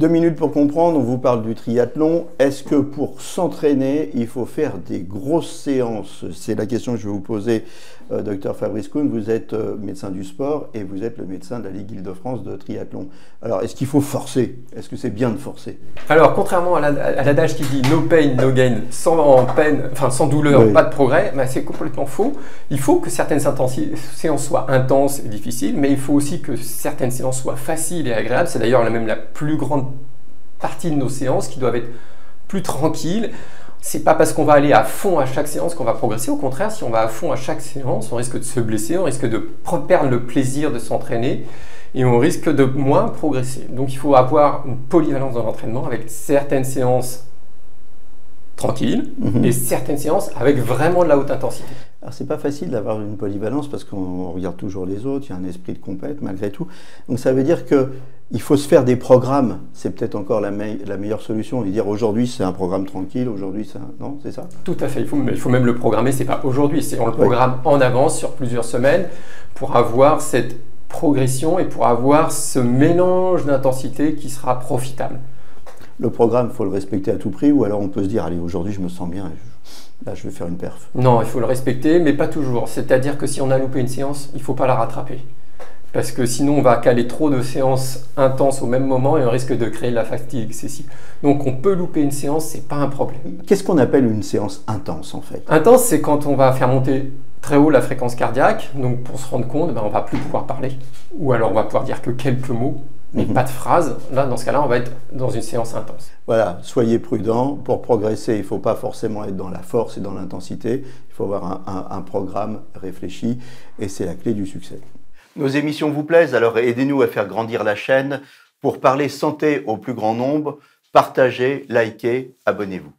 2 minutes pour comprendre, on vous parle du triathlon. Est-ce que pour s'entraîner, il faut faire des grosses séances? C'est la question que je vais vous poser, Dr Fabrice Kuhn. Vous êtes médecin du sport et vous êtes le médecin de la Ligue Île-de-France de triathlon. Alors, est-ce qu'il faut forcer? Est-ce que c'est bien de forcer? Alors, contrairement à l'adage qui dit no pain, no gain, sans peine, enfin sans douleur, oui, pas de progrès, ben, c'est complètement faux. Il faut que certaines séances soient intenses et difficiles, mais il faut aussi que certaines séances soient faciles et agréables. C'est d'ailleurs même la plus grande partie de nos séances qui doivent être plus tranquilles. C'est pas parce qu'on va aller à fond à chaque séance qu'on va progresser. Au contraire, si on va à fond à chaque séance, on risque de se blesser, on risque de perdre le plaisir de s'entraîner et on risque de moins progresser. Donc il faut avoir une polyvalence dans l'entraînement avec certaines séances tranquilles et certaines séances avec vraiment de la haute intensité. Alors c'est pas facile d'avoir une polyvalence parce qu'on regarde toujours les autres, il y a un esprit de compète malgré tout. Donc ça veut dire qu'il faut se faire des programmes, c'est peut-être encore la meilleure solution, et dire aujourd'hui c'est un programme tranquille, aujourd'hui c'est un... Non, c'est ça? Tout à fait, il faut même le programmer, c'est pas aujourd'hui, on le programme en avance sur plusieurs semaines pour avoir cette progression et pour avoir ce mélange d'intensité qui sera profitable. Le programme, il faut le respecter à tout prix ou alors on peut se dire allez aujourd'hui je me sens bien, là je vais faire une perf. Non, il faut le respecter mais pas toujours, c'est-à-dire que si on a loupé une séance, il ne faut pas la rattraper. Parce que sinon on va caler trop de séances intenses au même moment et on risque de créer de la fatigue excessive. Donc on peut louper une séance, c'est pas un problème. Qu'est-ce qu'on appelle une séance intense en fait? Intense, c'est quand on va faire monter très haut la fréquence cardiaque, donc pour se rendre compte, ben, on ne va plus pouvoir parler. Ou alors on va pouvoir dire que quelques mots, mais pas de phrases. Là, dans ce cas-là, on va être dans une séance intense. Voilà, soyez prudents. Pour progresser, il ne faut pas forcément être dans la force et dans l'intensité. Il faut avoir un programme réfléchi et c'est la clé du succès. Nos émissions vous plaisent, alors aidez-nous à faire grandir la chaîne. Pour parler santé au plus grand nombre, partagez, likez, abonnez-vous.